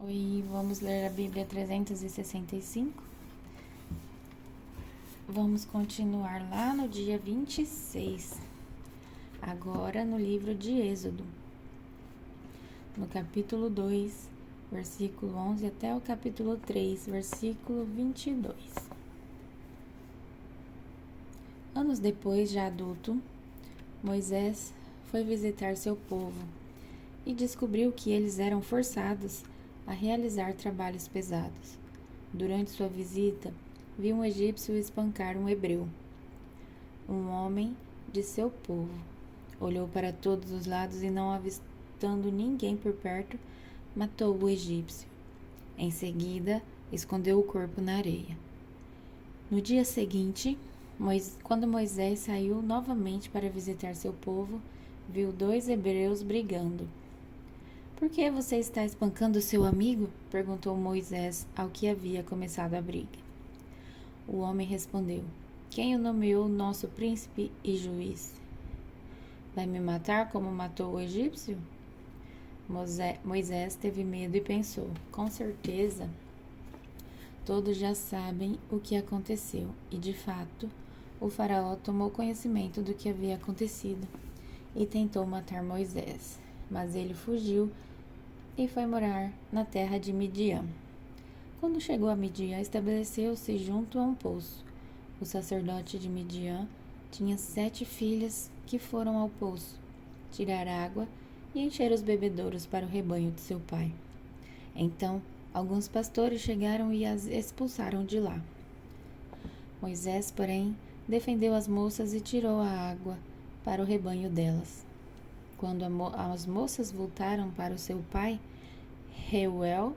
Oi, vamos ler a Bíblia 365. Vamos continuar lá no dia 26, agora no livro de Êxodo, no capítulo 2, versículo 11 até o capítulo 3, versículo 22. Anos depois, já adulto, Moisés foi visitar seu povo e descobriu que eles eram forçados a realizar trabalhos pesados. Durante sua visita, viu um egípcio espancar um hebreu, um homem de seu povo. Olhou para todos os lados e, não avistando ninguém por perto, matou o egípcio. Em seguida, escondeu o corpo na areia. No dia seguinte, quando Moisés saiu novamente para visitar seu povo, viu dois hebreus brigando. "Por que você está espancando seu amigo?" perguntou Moisés ao que havia começado a briga. O homem respondeu: "Quem o nomeou nosso príncipe e juiz? Vai me matar como matou o egípcio?" Moisés teve medo e pensou: com certeza todos já sabem o que aconteceu. E de fato, o faraó tomou conhecimento do que havia acontecido e tentou matar Moisés. Mas ele fugiu e foi morar na terra de Midian. Quando chegou a Midian, estabeleceu-se junto a um poço. O sacerdote de Midian tinha 7 filhas que foram ao poço tirar água e encher os bebedouros para o rebanho de seu pai. Então, alguns pastores chegaram e as expulsaram de lá. Moisés, porém, defendeu as moças e tirou a água para o rebanho delas. Quando as moças voltaram para o seu pai, Reuel,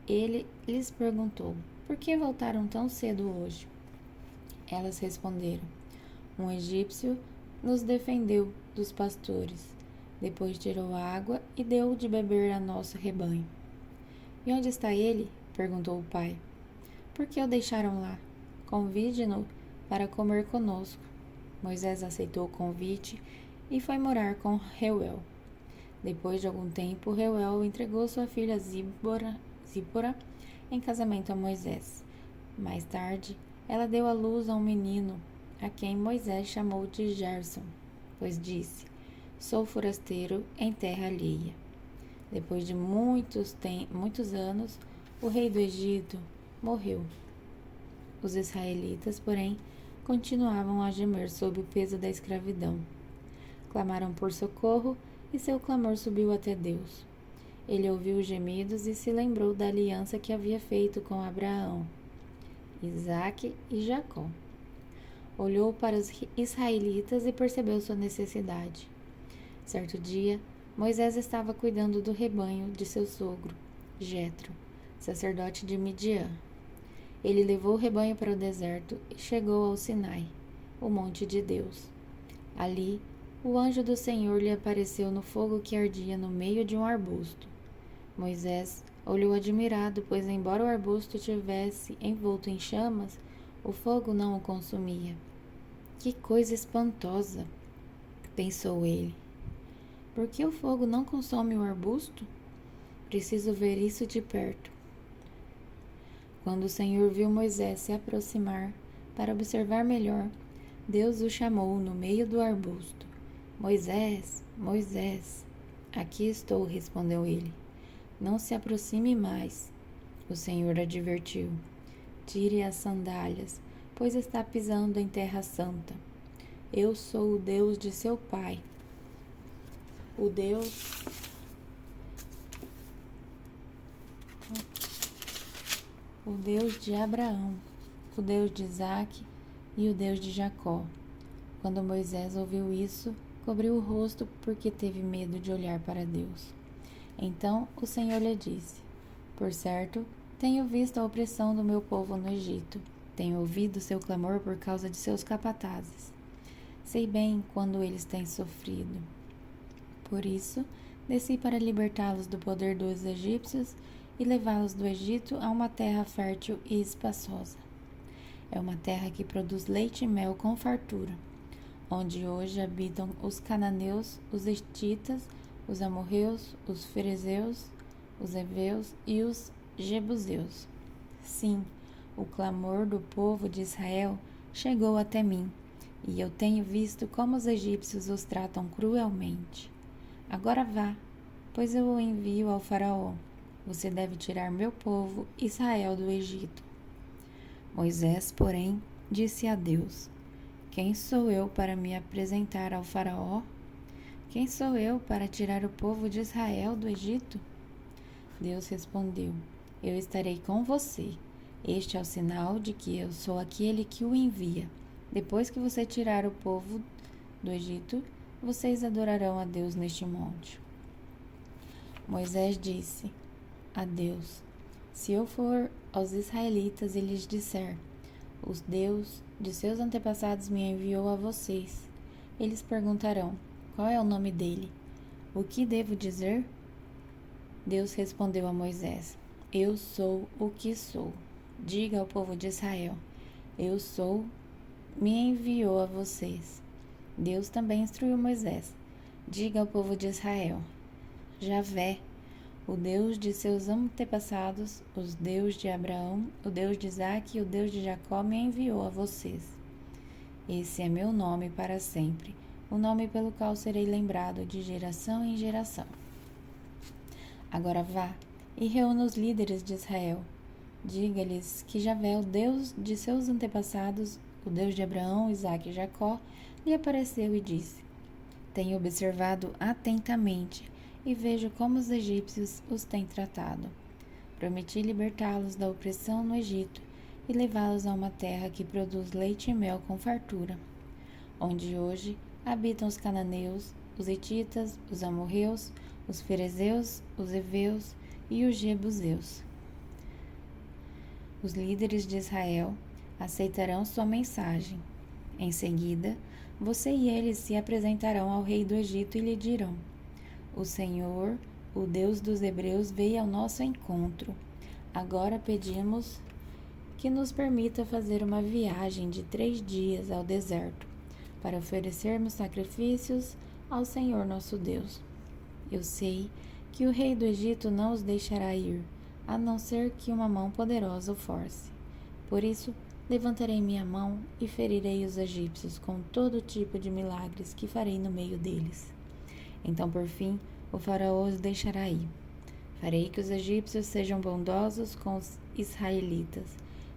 ele lhes perguntou: "Por que voltaram tão cedo hoje?" Elas responderam: "Um egípcio nos defendeu dos pastores. Depois tirou a água e deu de beber a nosso rebanho." "E onde está ele?" perguntou o pai. "Por que o deixaram lá? Convide-no para comer conosco." Moisés aceitou o convite e foi morar com Reuel. Depois de algum tempo, Reuel entregou sua filha Zípora em casamento a Moisés. Mais tarde, ela deu à luz a um menino, a quem Moisés chamou de Gerson, pois disse: "Sou forasteiro em terra alheia." Depois de muitos anos, o rei do Egito morreu. Os israelitas, porém, continuavam a gemer sob o peso da escravidão. Clamaram por socorro e seu clamor subiu até Deus. Ele ouviu os gemidos e se lembrou da aliança que havia feito com Abraão, Isaque e Jacó. Olhou para os israelitas e percebeu sua necessidade. Certo dia, Moisés estava cuidando do rebanho de seu sogro, Jetro, sacerdote de Midian. Ele levou o rebanho para o deserto e chegou ao Sinai, o monte de Deus. Ali, o anjo do Senhor lhe apareceu no fogo que ardia no meio de um arbusto. Moisés olhou admirado, pois, embora o arbusto tivesse envolto em chamas, o fogo não o consumia. "Que coisa espantosa!" pensou ele. "Por que o fogo não consome o arbusto? Preciso ver isso de perto." Quando o Senhor viu Moisés se aproximar para observar melhor, Deus o chamou no meio do arbusto. "Moisés, Moisés." "Aqui estou", respondeu ele. "Não se aproxime mais." O Senhor advertiu: "Tire as sandálias, pois está pisando em terra santa. Eu sou o Deus de seu pai, o Deus de Abraão, o Deus de Isaque e o Deus de Jacó." Quando Moisés ouviu isso, cobriu o rosto porque teve medo de olhar para Deus. Então o Senhor lhe disse: "Por certo, tenho visto a opressão do meu povo no Egito. Tenho ouvido seu clamor por causa de seus capatazes. Sei bem quando eles têm sofrido. Por isso, desci para libertá-los do poder dos egípcios e levá-los do Egito a uma terra fértil e espaçosa. É uma terra que produz leite e mel com fartura, onde hoje habitam os cananeus, os hetitas, os amorreus, os ferezeus, os heveus e os jebuseus. Sim, o clamor do povo de Israel chegou até mim, e eu tenho visto como os egípcios os tratam cruelmente. Agora vá, pois eu o envio ao faraó. Você deve tirar meu povo, Israel, do Egito. Moisés, porém, disse a Deus: Quem sou eu para me apresentar ao faraó? Quem sou eu para tirar o povo de Israel do Egito? Deus respondeu: Eu estarei com você. Este é o sinal de que eu sou aquele que o envia. Depois que você tirar o povo do Egito, vocês adorarão a Deus neste monte. Moisés disse a Deus: Se eu for aos israelitas e lhes disser: O Deus de seus antepassados me enviou a vocês, eles perguntarão: Qual é o nome dele? O que devo dizer? Deus respondeu a Moisés: Eu sou o que sou. Diga ao povo de Israel: Eu sou, me enviou a vocês. Deus também instruiu Moisés: Diga ao povo de Israel: Javé, o Deus de seus antepassados, o Deus de Abraão, o Deus de Isaque e o Deus de Jacó me enviou a vocês. Esse é meu nome para sempre, o nome pelo qual serei lembrado de geração em geração. Agora vá e reúna os líderes de Israel. Diga-lhes que Javé, o Deus de seus antepassados, o Deus de Abraão, Isaque e Jacó, lhe apareceu e disse: Tenho observado atentamente e vejo como os egípcios os têm tratado. Prometi libertá-los da opressão no Egito e levá-los a uma terra que produz leite e mel com fartura, onde hoje habitam os cananeus, os hititas, os amorreus, os ferezeus, os heveus e os jebuseus. Os líderes de Israel aceitarão sua mensagem. Em seguida, você e eles se apresentarão ao rei do Egito e lhe dirão: O Senhor, o Deus dos hebreus, veio ao nosso encontro. Agora pedimos que nos permita fazer uma viagem de 3 dias ao deserto, para oferecermos sacrifícios ao Senhor nosso Deus. Eu sei que o rei do Egito não os deixará ir, a não ser que uma mão poderosa o force. Por isso, levantarei minha mão e ferirei os egípcios com todo tipo de milagres que farei no meio deles. Então, por fim, o faraó os deixará ir. Farei que os egípcios sejam bondosos com os israelitas,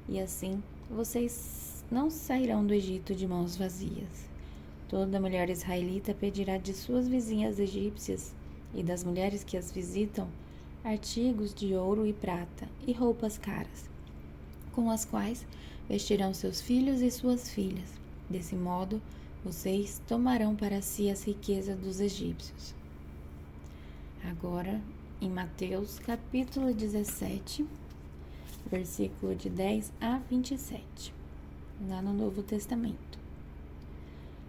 e assim vocês não sairão do Egito de mãos vazias. Toda mulher israelita pedirá de suas vizinhas egípcias e das mulheres que as visitam artigos de ouro e prata e roupas caras, com as quais vestirão seus filhos e suas filhas. Desse modo, vocês tomarão para si as riquezas dos egípcios. Agora, em Mateus capítulo 17, versículo de 10 a 27, lá no Novo Testamento.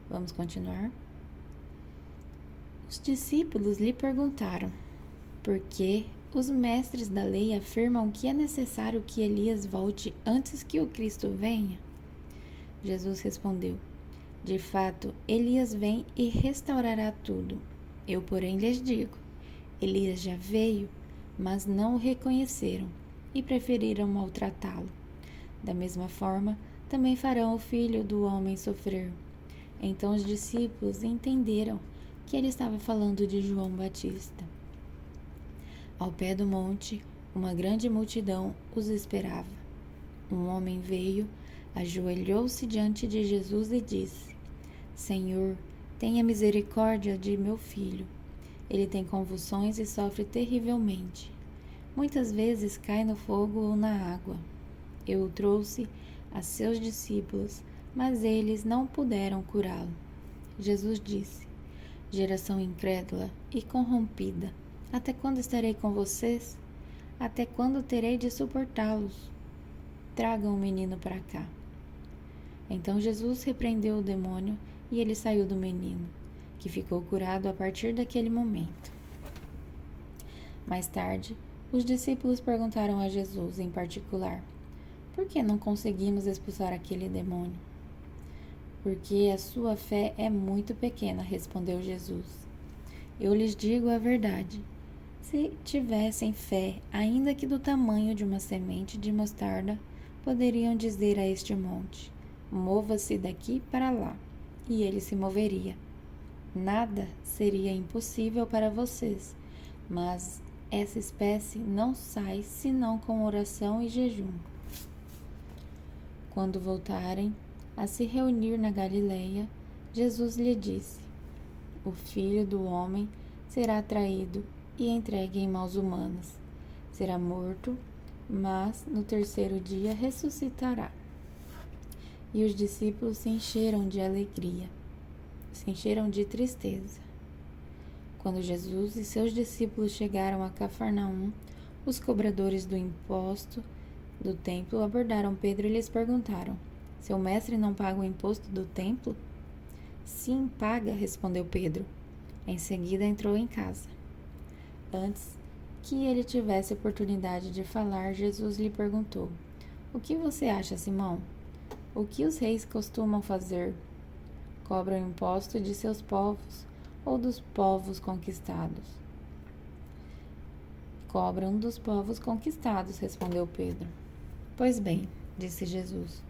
Vamos continuar? Os discípulos lhe perguntaram: Por que os mestres da lei afirmam que é necessário que Elias volte antes que o Cristo venha? Jesus respondeu: De fato, Elias vem e restaurará tudo. Eu, porém, lhes digo: Elias já veio, mas não o reconheceram e preferiram maltratá-lo. Da mesma forma, também farão o Filho do Homem sofrer. Então os discípulos entenderam que ele estava falando de João Batista. Ao pé do monte, uma grande multidão os esperava. Um homem veio, ajoelhou-se diante de Jesus e disse: Senhor, tenha misericórdia de meu filho. Ele tem convulsões e sofre terrivelmente. Muitas vezes cai no fogo ou na água. Eu o trouxe a seus discípulos, mas eles não puderam curá-lo. Jesus disse: Geração incrédula e corrompida, até quando estarei com vocês? Até quando terei de suportá-los? Tragam o menino para cá. Então Jesus repreendeu o demônio e ele saiu do menino, que ficou curado a partir daquele momento. Mais tarde, os discípulos perguntaram a Jesus em particular: Por que não conseguimos expulsar aquele demônio? Porque a sua fé é muito pequena, respondeu Jesus. Eu lhes digo a verdade. Se tivessem fé, ainda que do tamanho de uma semente de mostarda, poderiam dizer a este monte: mova-se daqui para lá, e ele se moveria. Nada seria impossível para vocês, mas essa espécie não sai senão com oração e jejum. Quando voltarem a se reunir na Galileia, Jesus lhe disse: o Filho do Homem será traído e entregue em mãos humanas. Será morto, mas no terceiro dia ressuscitará. E os discípulos se encheram de alegria, se encheram de tristeza. Quando Jesus e seus discípulos chegaram a Cafarnaum, os cobradores do imposto do templo abordaram Pedro e lhes perguntaram: seu mestre não paga o imposto do templo? Sim, paga, respondeu Pedro. Em seguida entrou em casa. Antes que ele tivesse oportunidade de falar, Jesus lhe perguntou: o que você acha, Simão? O que os reis costumam fazer? Cobram imposto de seus povos ou dos povos conquistados? Cobram dos povos conquistados, respondeu Pedro. Pois bem, disse Jesus,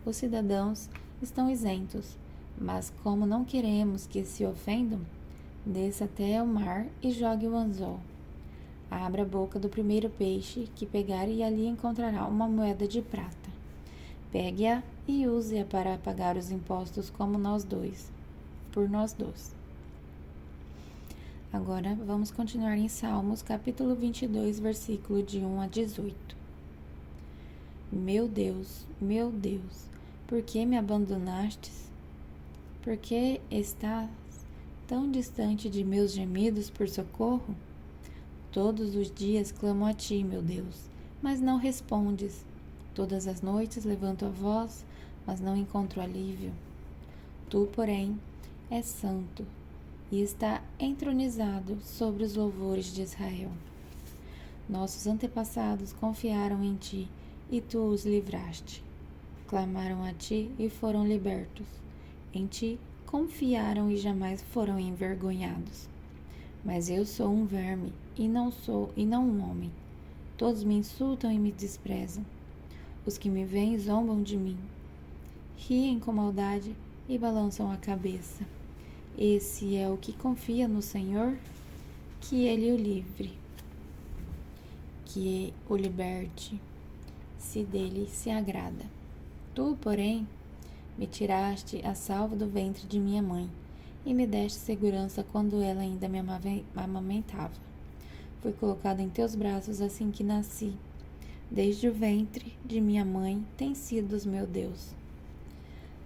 os cidadãos estão isentos, mas como não queremos que se ofendam, desça até o mar e jogue o anzol. Abra a boca do primeiro peixe que pegar e ali encontrará uma moeda de prata. Pegue-a e use-a para pagar os impostos como por nós dois. Agora vamos continuar em Salmos, capítulo 22, versículo de 1 a 18. Meu Deus, por que me abandonastes? Por que estás tão distante de meus gemidos por socorro? Todos os dias clamo a ti, meu Deus, mas não respondes. Todas as noites levanto a voz, mas não encontro alívio. Tu, porém, és santo e está entronizado sobre os louvores de Israel. Nossos antepassados confiaram em ti e tu os livraste. Clamaram a ti e foram libertos. Em ti confiaram e jamais foram envergonhados. Mas eu sou um verme e não um homem. Todos me insultam e me desprezam. Os que me veem zombam de mim. Riem com maldade e balançam a cabeça. Esse é o que confia no Senhor? Que Ele o livre, que o liberte, se dele se agrada. Tu, porém, me tiraste a salvo do ventre de minha mãe e me deste segurança quando ela ainda me amamentava. Fui colocado em teus braços assim que nasci. Desde o ventre de minha mãe tens sido meu Deus.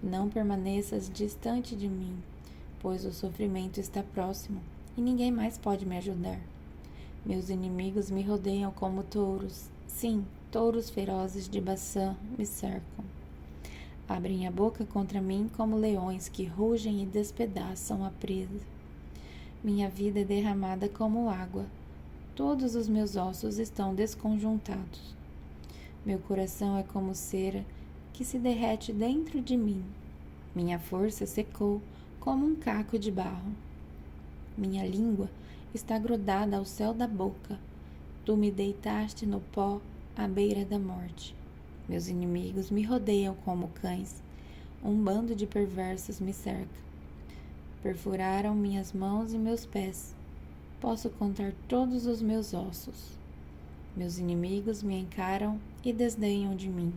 Não permaneças distante de mim, pois o sofrimento está próximo e ninguém mais pode me ajudar. Meus inimigos me rodeiam como touros. Sim, touros ferozes de Baçã me cercam. Abrem a boca contra mim como leões que rugem e despedaçam a presa. Minha vida é derramada como água. Todos os meus ossos estão desconjuntados. Meu coração é como cera que se derrete dentro de mim. Minha força secou como um caco de barro. Minha língua está grudada ao céu da boca. Tu me deitaste no pó à beira da morte. Meus inimigos me rodeiam como cães. Um bando de perversos me cerca. Perfuraram minhas mãos e meus pés. Posso contar todos os meus ossos. Meus inimigos me encaram e desdenham de mim.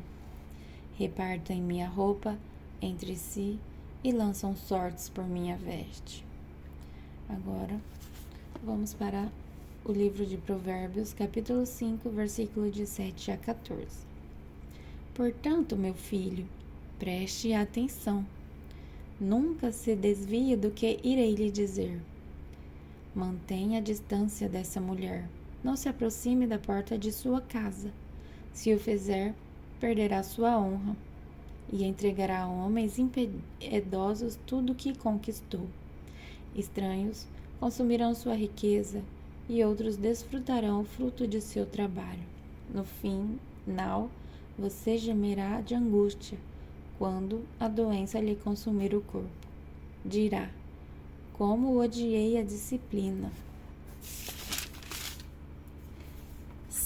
Repartem minha roupa entre si e lançam sortes por minha veste. Agora, vamos para o livro de Provérbios, capítulo 5, versículo de 7 a 14. Portanto, meu filho, preste atenção. Nunca se desvie do que irei lhe dizer. Mantenha a distância dessa mulher. Não se aproxime da porta de sua casa. Se o fizer, perderá sua honra e entregará a homens impiedosos tudo o que conquistou. Estranhos consumirão sua riqueza e outros desfrutarão o fruto de seu trabalho. No final, você gemerá de angústia quando a doença lhe consumir o corpo. Dirá: como odiei a disciplina.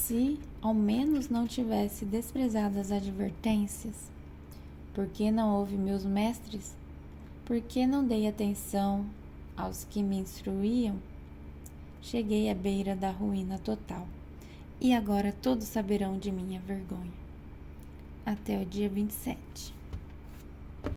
Se ao menos não tivesse desprezado as advertências, por que não ouvi meus mestres? Por que não dei atenção aos que me instruíam? Cheguei à beira da ruína total, e agora todos saberão de minha vergonha. Até o dia 27.